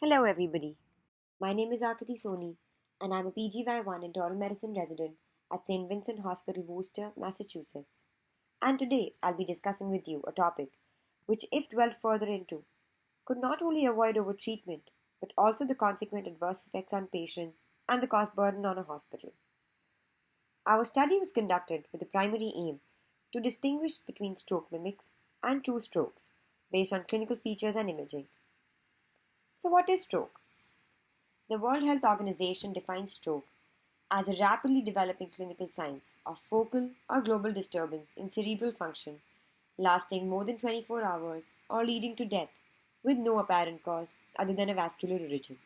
Hello, everybody. My name is Akriti Soni, and I'm a PGY1 internal medicine resident at St. Vincent Hospital, Worcester, Massachusetts. And today I'll be discussing with you a topic which, if dwelt further into, could not only avoid overtreatment but also the consequent adverse effects on patients and the cost burden on a hospital. Our study was conducted with the primary aim to distinguish between stroke mimics and true strokes based on clinical features and imaging. So, what is stroke? The World Health Organization defines stroke as a rapidly developing clinical signs of focal or global disturbance in cerebral function lasting more than 24 hours or leading to death with no apparent cause other than a vascular origin.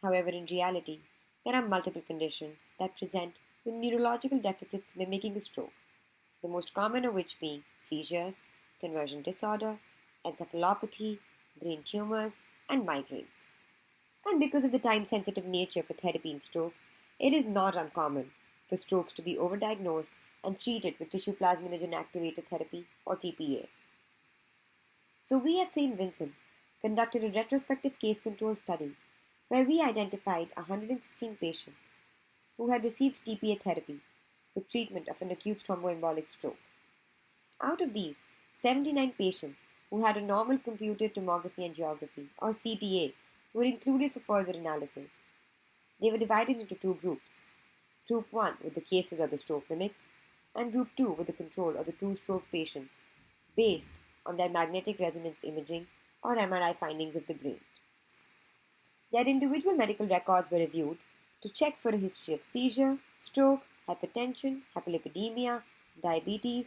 However, in reality, there are multiple conditions that present with neurological deficits mimicking a stroke, the most common of which being seizures, conversion disorder, encephalopathy, brain tumors, and migraines. And because of the time sensitive nature for therapy in strokes, it is not uncommon for strokes to be overdiagnosed and treated with tissue plasminogen activator therapy or TPA. So, we at St. Vincent conducted a retrospective case control study where we identified 116 patients who had received TPA therapy for treatment of an acute thromboembolic stroke. Out of these, 79 patients who had a normal computed tomography angiography or CTA were included for further analysis. They were divided into two groups. Group 1 with the cases or the stroke mimics, and Group 2 with the control or the true stroke patients based on their magnetic resonance imaging or MRI findings of the brain. Their individual medical records were reviewed to check for a history of seizure, stroke, hypertension, hyperlipidemia, diabetes,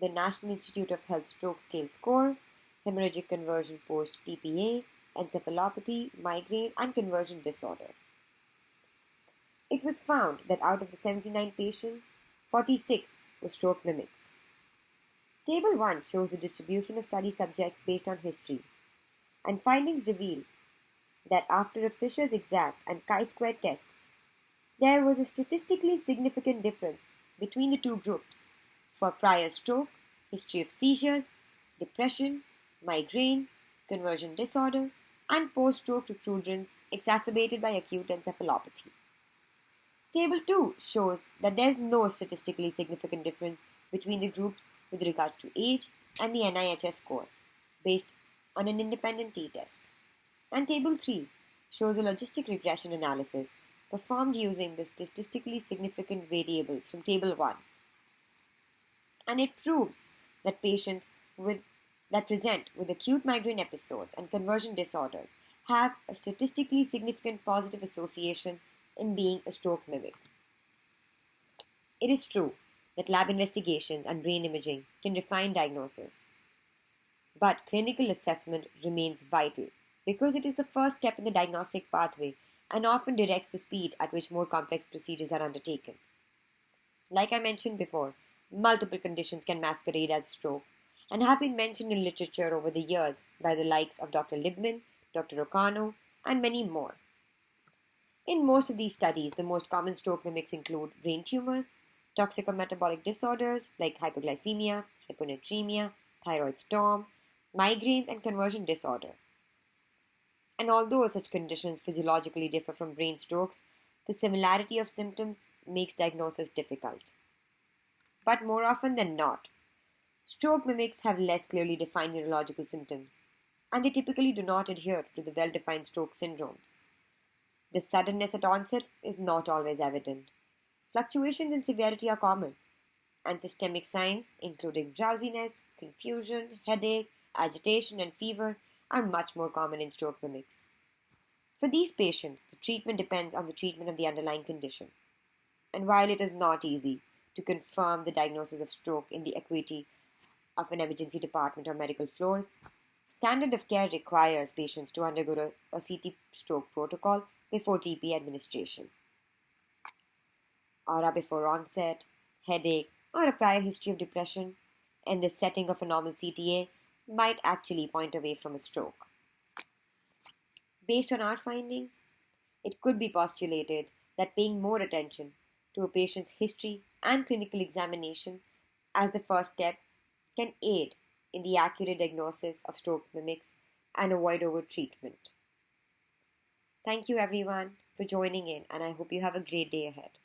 the National Institute of Health Stroke Scale score, hemorrhagic conversion post TPA, encephalopathy, migraine, and conversion disorder. It was found that out of the 79 patients, 46 were stroke mimics. Table 1 shows the distribution of study subjects based on history, and findings reveal that after a Fisher's exact and chi-square test, there was a statistically significant difference between the two groups for prior stroke, history of seizures, depression, migraine, conversion disorder, and post-stroke recrudescence exacerbated by acute encephalopathy. Table 2 shows that there is no statistically significant difference between the groups with regards to age and the NIHS score based on an independent t-test. And Table 3 shows a logistic regression analysis performed using the statistically significant variables from Table 1. And it proves that patients that present with acute migraine episodes and conversion disorders have a statistically significant positive association in being a stroke mimic. It is true that lab investigations and brain imaging can refine diagnosis, but clinical assessment remains vital because it is the first step in the diagnostic pathway and often directs the speed at which more complex procedures are undertaken. Like I mentioned before, multiple conditions can masquerade as stroke and have been mentioned in literature over the years by the likes of Dr. Libman, Dr. O'Connor, and many more. In most of these studies, the most common stroke mimics include brain tumors, toxic or metabolic disorders like hypoglycemia, hyponatremia, thyroid storm, migraines, and conversion disorder. And although such conditions physiologically differ from brain strokes, the similarity of symptoms makes diagnosis difficult. But more often than not, stroke mimics have less clearly defined neurological symptoms, and they typically do not adhere to the well-defined stroke syndromes. The suddenness at onset is not always evident. Fluctuations in severity are common, and systemic signs, including drowsiness, confusion, headache, agitation, and fever, are much more common in stroke mimics. For these patients, the treatment depends on the treatment of the underlying condition. And while it is not easy to confirm the diagnosis of stroke in the acuity of an emergency department or medical floors, standard of care requires patients to undergo a CT stroke protocol before TP administration. Aura before onset, headache, or a prior history of depression in the setting of a normal CTA might actually point away from a stroke. Based on our findings, it could be postulated that paying more attention to a patient's history and clinical examination as the first step can aid in the accurate diagnosis of stroke mimics and avoid overtreatment. Thank you everyone for joining in, and I hope you have a great day ahead.